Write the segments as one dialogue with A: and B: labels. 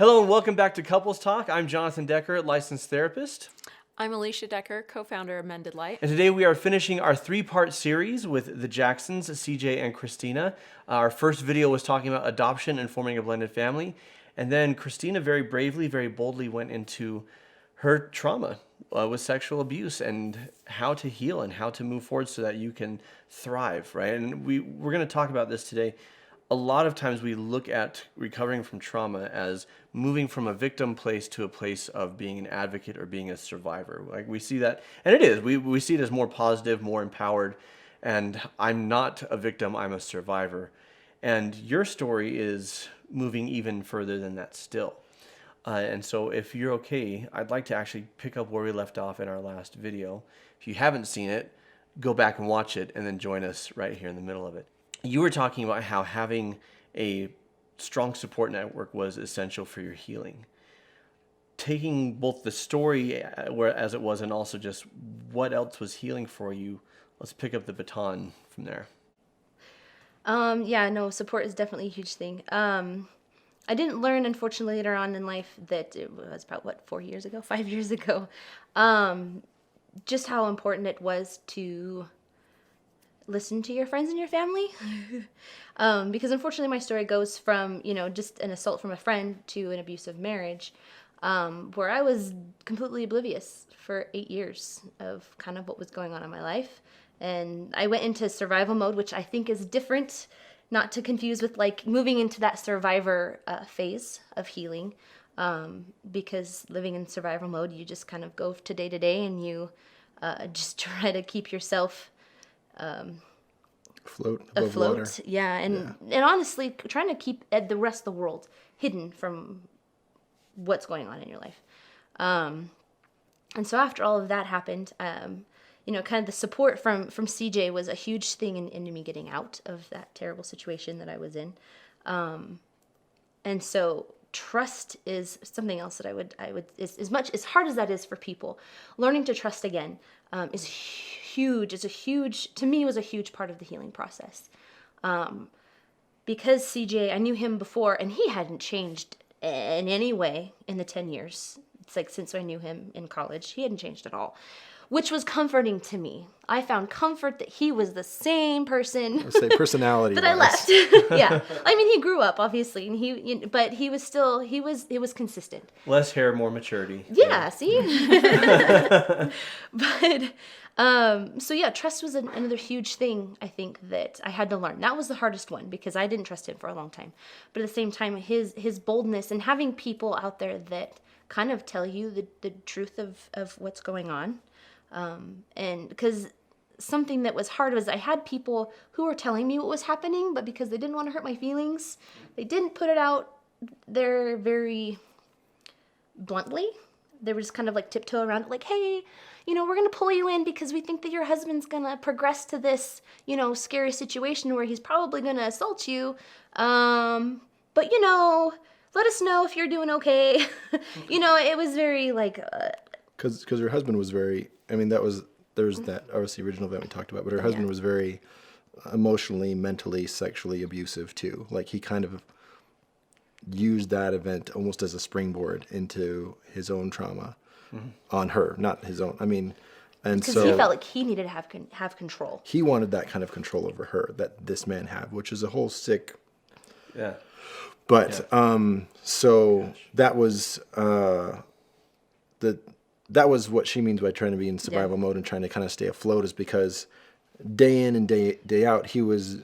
A: Hello and welcome back to Couples Talk. I'm Jonathan Decker, licensed therapist.
B: I'm Alicia Decker, co-founder of Mended.
A: And today we are finishing our 3-part series with the Jacksons, CJ and Christina. Our first video was talking about adoption and forming a blended family. And then Christina very bravely, very boldly went into her trauma with sexual abuse and how to heal and how to move forward so that you can thrive, right? And we're going to talk about this today. A lot of times we look at recovering from trauma as moving from a victim place to a place of being an advocate or being a survivor. Like we see that, and it is, we see it as more positive, more empowered, and I'm not a victim, I'm a survivor. And your story is moving even further than that still. And so if you're okay, I'd like to actually pick up where we left off in our last video. If you haven't seen it, go back and watch it and then join us right here in the middle of it. You were talking about how having a strong support network was essential for your healing. Taking both the story as it was and also just what else was healing for you, let's pick up the baton from there.
C: Support is definitely a huge thing. I didn't learn, unfortunately, later on in life that it was about, 5 years ago, just how important it was to listen to your friends and your family. Because unfortunately my story goes from, just an assault from a friend to an abusive marriage, where I was completely oblivious for 8 years of kind of what was going on in my life. And I went into survival mode, which I think is different, not to confuse with like moving into that survivor phase of healing. Because living in survival mode, you just kind of go to day and you just try to keep yourself
D: above water.
C: And honestly trying to keep the rest of the world hidden from what's going on in your life. And so after all of that happened, kind of the support from CJ was a huge thing in me getting out of that terrible situation that I was in. And so trust is something else that I would as hard as that is for people, learning to trust again is huge. To me, was a huge part of the healing process. Because CJ, I knew him before, and he hadn't changed in any way in the 10 years. It's like since I knew him in college, he hadn't changed at all, which was comforting to me. I found comfort that he was the same person.
D: Let's say personality
C: that I left. Yeah, I mean, he grew up obviously, and but he was still he was consistent.
A: Less hair, more maturity.
C: Yeah. See. But trust was another huge thing I think that I had to learn. That was the hardest one because I didn't trust him for a long time. But at the same time, his boldness and having people out there that kind of tell you the truth of what's going on. And because something that was hard was I had people who were telling me what was happening, but because they didn't want to hurt my feelings, they didn't put it out there very bluntly. They were just kind of like tiptoe around it, like, hey, we're going to pull you in because we think that your husband's going to progress to this, scary situation where he's probably going to assault you. But, let us know if you're doing okay. It was very like...
D: Because her husband was very... I mean, there's that, obviously, original event we talked about, but her husband was very emotionally, mentally, sexually abusive, too. Like, he kind of used that event almost as a springboard into his own trauma on her, not his own. I mean, and so...
C: Because he felt like he needed to have control.
D: He wanted that kind of control over her that this man had, which is a whole sick...
A: Yeah.
D: But, so that was... That was what she means by trying to be in survival mode and trying to kind of stay afloat, is because day in and day out, he was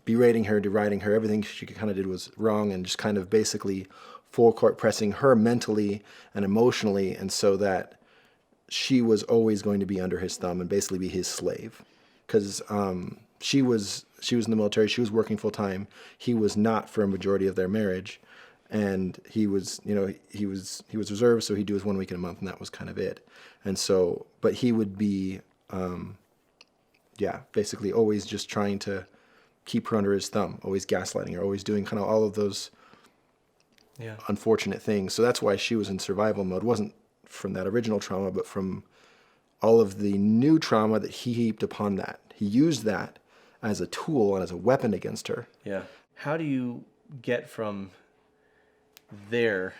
D: berating her, deriding her. Everything she kind of did was wrong, and just kind of basically full court pressing her mentally and emotionally, and so that she was always going to be under his thumb and basically be his slave. Because she was in the military, she was working full time. He was not for a majority of their marriage. And he was, he was reserved, so he'd do his 1 week in a month, and that was kind of it. And so, but he would be, basically always just trying to keep her under his thumb, always gaslighting her, always doing kind of all of those unfortunate things. So that's why she was in survival mode. It wasn't from that original trauma, but from all of the new trauma that he heaped upon that. He used that as a tool and as a weapon against her.
A: Yeah. How do you get from there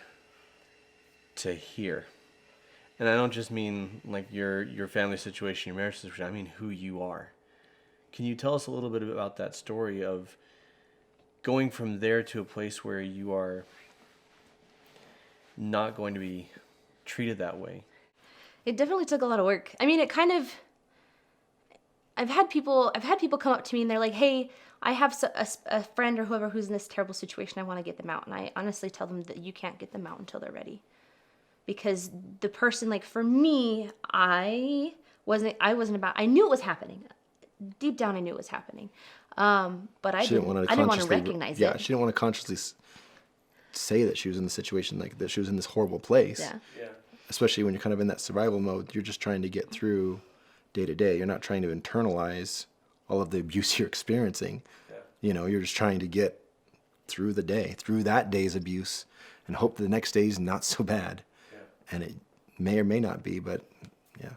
A: to here. And I don't just mean like your family situation, your marriage situation. I mean who you are. Can you tell us a little bit about that story of going from there to a place where you are not going to be treated that way?
C: It definitely took a lot of work. I mean, it kind of. I've had people come up to me and they're like, "Hey, I have a friend or whoever who's in this terrible situation. I want to get them out." And I honestly tell them that you can't get them out until they're ready, because the person, like for me, I wasn't about. I knew it was happening. Deep down, I knew it was happening, but I didn't want to recognize it.
D: Yeah, she didn't want to consciously say that she was in the situation, like that she was in this horrible place.
C: Yeah.
A: Yeah.
D: Especially when you're kind of in that survival mode, you're just trying to get through day to day. You're not trying to internalize all of the abuse you're experiencing.
A: Yeah.
D: You know, you're just trying to get through the day, through that day's abuse, and hope the next day's not so bad.
A: Yeah.
D: And it may or may not be, but yeah.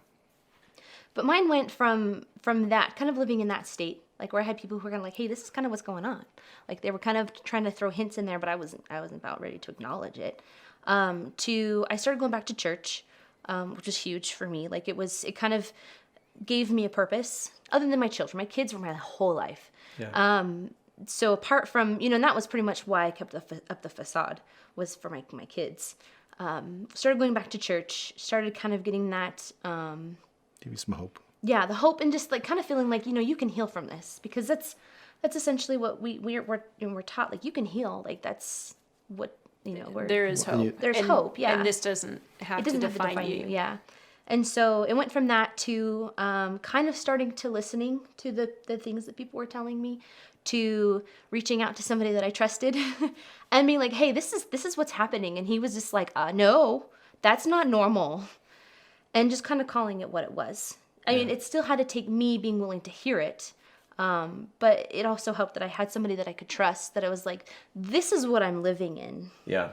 C: But mine went from that, kind of living in that state, like where I had people who were kind of like, "Hey, this is kind of what's going on." Like they were kind of trying to throw hints in there, but I wasn't about ready to acknowledge it. To I started going back to church, which was huge for me. Like it kind of gave me a purpose other than my children. My kids were my whole life.
A: Yeah.
C: So apart from, and that was pretty much why I kept up the facade, was for my kids. Started going back to church, started kind of getting that,
D: Give you some hope.
C: yeah, the hope, and just like kind of feeling like, you can heal from this, because that's essentially what we're taught. Like you can heal. Like that's what,
B: There is hope.
C: There's hope, yeah.
B: And this doesn't have to define you.
C: Yeah. And so it went from that to kind of starting to listening to the things that people were telling me, to reaching out to somebody that I trusted and being like, "Hey, this is what's happening." And he was just like, "No, that's not normal." And just kind of calling it what it was. I mean, it still had to take me being willing to hear it. But it also helped that I had somebody that I could trust, that I was like, "This is what I'm living in.
A: Yeah.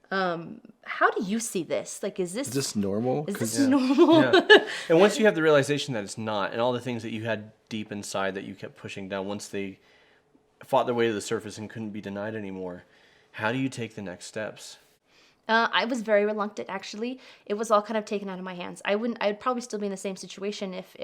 C: How do you see this? Like, is this
D: normal?
C: Is this normal?"
A: Yeah. And once you have the realization that it's not, and all the things that you had deep inside that you kept pushing down, once they fought their way to the surface and couldn't be denied anymore, how do you take the next steps?
C: I was very reluctant, actually. It was all kind of taken out of my hands. I'd probably still be in the same situation if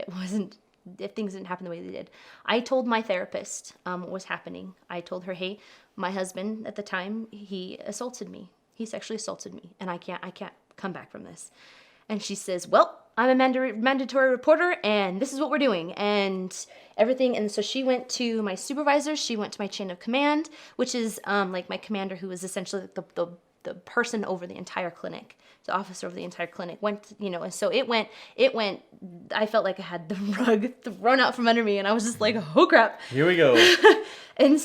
C: things didn't happen the way they did. I told my therapist what was happening. I told her, "Hey, my husband at the time, he assaulted me. He sexually assaulted me, and I can't come back from this." And she says, "Well, I'm a mandatory reporter, and this is what we're doing," and everything. And so she went to my supervisor. She went to my chain of command, which is like my commander, who is essentially the person over the entire clinic, the officer over the entire clinic. And so it went, I felt like I had the rug thrown out from under me, and I was just like, "Oh crap."
A: Here we go.
C: And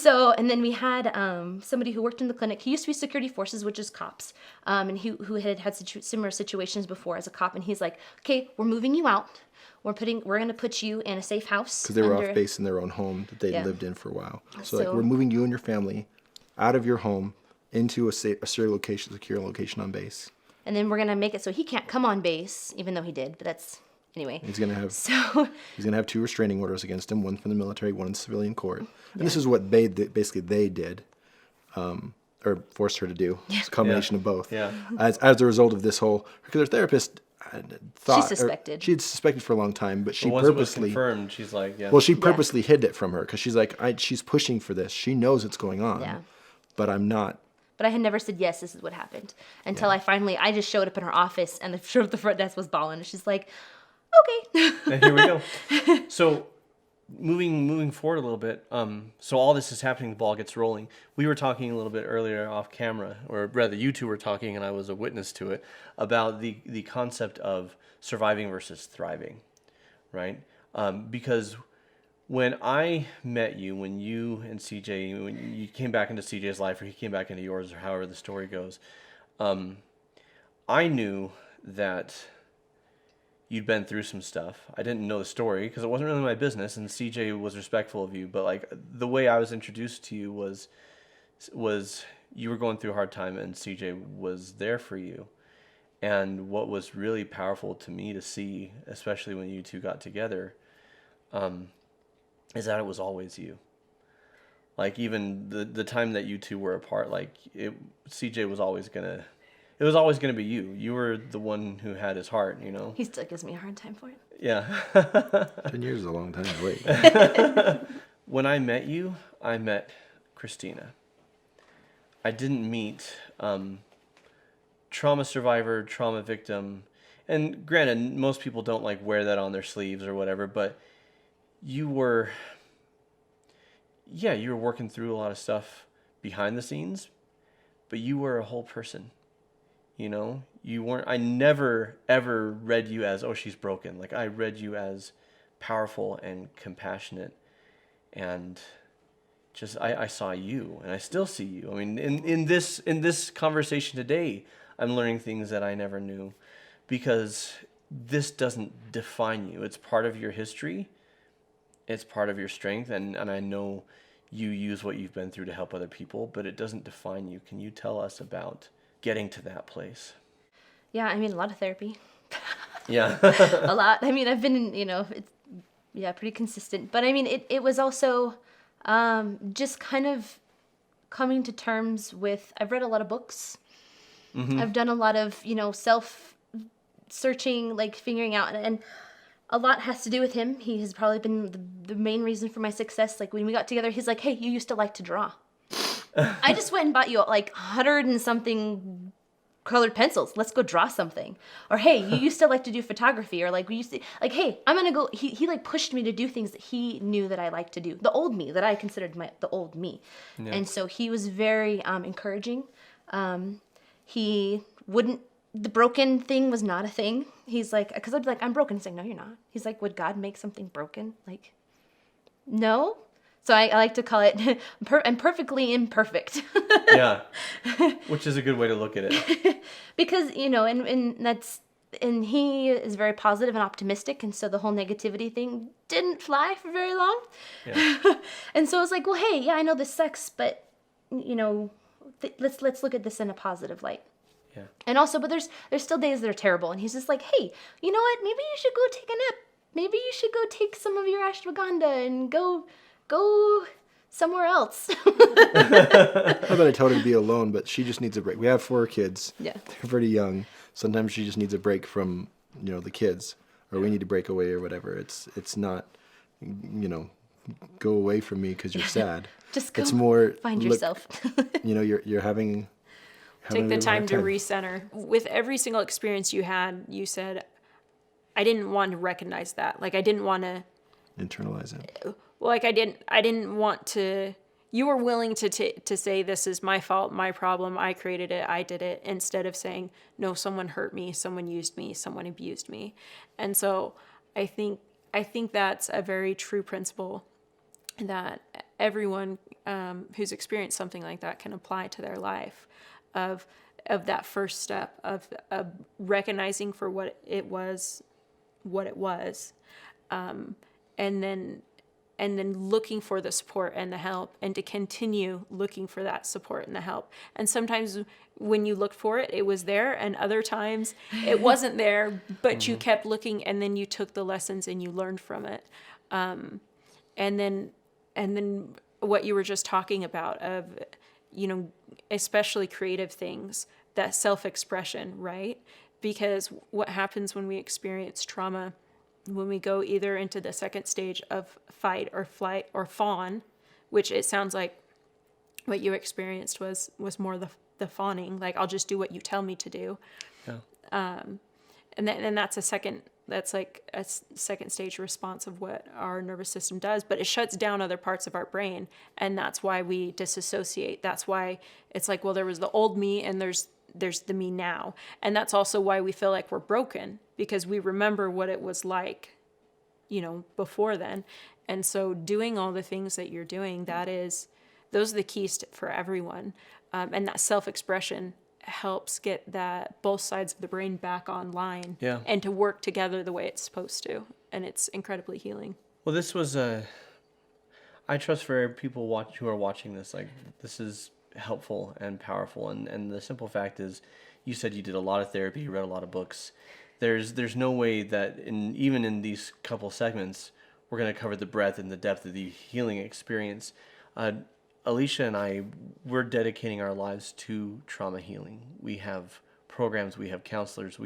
C: then we had somebody who worked in the clinic. He used to be security forces, which is cops, and who had similar situations before as a cop. And he's like, "Okay, we're moving you out. We're going to put you in a safe house."
D: Because they were off base in their own home that they'd lived in for a while. So like, we're moving you and your family out of your home into a secure location on base.
C: And then we're going to make it so he can't come on base, even though he did. But that's, anyway.
D: He's going to have 2 restraining orders against him, one from the military, one in the civilian court. And this is what they did, or forced her to do. It's a combination of both.
A: Yeah.
D: As a result of this whole, because her therapist thought,
C: she suspected.
D: She had suspected for a long time, but she
A: once
D: purposely,
A: it was confirmed, she's like, yeah.
D: Well, she purposely hid it from her, because she's like, she's pushing for this. She knows it's going on.
C: Yeah.
D: But I'm not.
C: But I had never said, "Yes, this is what happened," until I just showed up in her office, and the front desk was bawling, and she's like, "Okay."
A: And here we go. So moving forward a little bit, so all this is happening, the ball gets rolling. We were talking a little bit earlier off camera, or rather you two were talking and I was a witness to it, about the concept of surviving versus thriving, right? Because when I met you, when you and CJ, when you came back into CJ's life, or he came back into yours, or however the story goes, I knew that you'd been through some stuff. I didn't know the story because it wasn't really my business, and CJ was respectful of you. But like the way I was introduced to you was you were going through a hard time, and CJ was there for you. And what was really powerful to me to see, especially when you two got together, is that it was always you. Like even the time that you two were apart, like CJ was always gonna, it was always gonna be you. You were the one who had his heart, you know.
C: He still gives me a hard time for it.
A: Yeah.
D: 10 years is a long time to wait.
A: When I met you, I met Christina. I didn't meet trauma survivor, trauma victim, and granted, most people don't like wear that on their sleeves or whatever, but you were working through a lot of stuff behind the scenes, but you were a whole person. You know, you weren't, I never ever read you as, oh, she's broken. Like I read you as powerful and compassionate, and just, I saw you, and I still see you. I mean, in this conversation today, I'm learning things that I never knew, because this doesn't define you. It's part of your history. It's part of your strength, and I know you use what you've been through to help other people, but it doesn't define you. Can you tell us about getting to that place?
C: Yeah, I mean, a lot of therapy.
A: Yeah.
C: A lot. I mean, I've been, it's, pretty consistent. But I mean, it was also just kind of coming to terms with, I've read a lot of books. Mm-hmm. I've done a lot of, self-searching, like figuring out, and a lot has to do with him. He has probably been the main reason for my success. Like when we got together, he's like, hey, you used to like to draw. I just went and bought you like 100 and something colored pencils. Let's go draw something. Or, hey, you used to like to do photography. Or like we used to, like, hey, I'm going to go. He like pushed me to do things that he knew that I liked to do. The old me that I considered the old me. Yeah. And so he was very encouraging. He wouldn't, the broken thing was not a thing. He's like, because I'd be like, I'm broken. He's like, no, you're not. He's like, would God make something broken? Like, no. So I like to call it I'm perfectly imperfect.
A: Yeah, which is a good way to look at it.
C: Because, and he is very positive and optimistic, and so the whole negativity thing didn't fly for very long. Yeah. And so I was like, well, hey, yeah, I know this sucks, but, let's look at this in a positive light.
A: Yeah.
C: And also, but there's still days that are terrible, and he's just like, hey, you know what? Maybe you should go take a nap. Maybe you should go take some of your ashwagandha and go somewhere else.
D: Not that I told her to be alone, but she just needs a break. We have 4 kids.
C: Yeah.
D: They're pretty young. Sometimes she just needs a break from, the kids, or we need to break away or whatever. It's not, go away from me because you're sad.
C: Just go
D: it's more
C: find yourself.
D: You're having
B: take the time to recenter. With every single experience you had, you said, I didn't want to recognize that. Like I didn't want to
D: internalize it.
B: Like I didn't want to, you were willing to say, this is my fault, my problem, I created it, I did it, instead of saying, no, someone hurt me, someone used me, someone abused me. And so I think that's a very true principle that everyone who's experienced something like that can apply to their life, of that first step of recognizing for what it was, and then looking for the support and the help, and to continue looking for that support and the help. And sometimes when you looked for it, it was there, and other times it wasn't there, but you kept looking, and then you took the lessons and you learned from it. And then what you were just talking about of, especially creative things, that self-expression, right? Because what happens when we experience trauma, when we go either into the second stage of fight or flight or fawn, which it sounds like what you experienced was more the fawning, like I'll just do what you tell me to do. Yeah. And that's like a second stage response of what our nervous system does, but it shuts down other parts of our brain, and that's why we disassociate. That's why it's like, well, there was the old me and there's the me now. And that's also why we feel like we're broken, because we remember what it was like, before then. And so doing all the things that you're doing, those are the keys for everyone. And that self-expression helps get both sides of the brain back online, and to work together the way it's supposed to. And it's incredibly healing.
A: Well, this was I trust for people who are watching this, like this is helpful and powerful. And the simple fact is, you said you did a lot of therapy, you read a lot of books. There's no way that even in these couple segments, we're going to cover the breadth and the depth of the healing experience. Alicia and I, we're dedicating our lives to trauma healing. We have programs, we have counselors,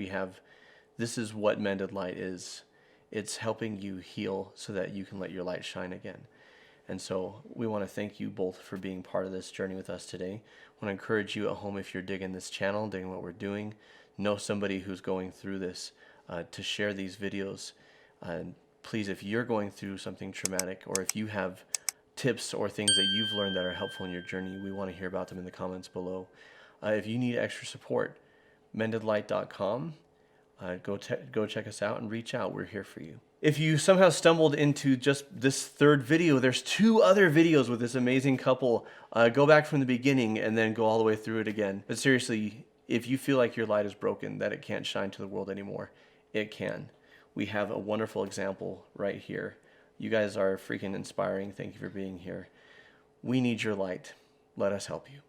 A: this is what Mended Light is. It's helping you heal so that you can let your light shine again. And so we want to thank you both for being part of this journey with us today. I want to encourage you at home, if you're digging this channel, digging what we're doing, know somebody who's going through this, to share these videos. Please, if you're going through something traumatic, or if you have tips or things that you've learned that are helpful in your journey, we want to hear about them in the comments below. If you need extra support, mendedlight.com. Go check us out and reach out. We're here for you. If you somehow stumbled into just this third video, there's 2 other videos with this amazing couple. Go back from the beginning and then go all the way through it again. But seriously, if you feel like your light is broken, that it can't shine to the world anymore, it can. We have a wonderful example right here. You guys are freaking inspiring. Thank you for being here. We need your light. Let us help you.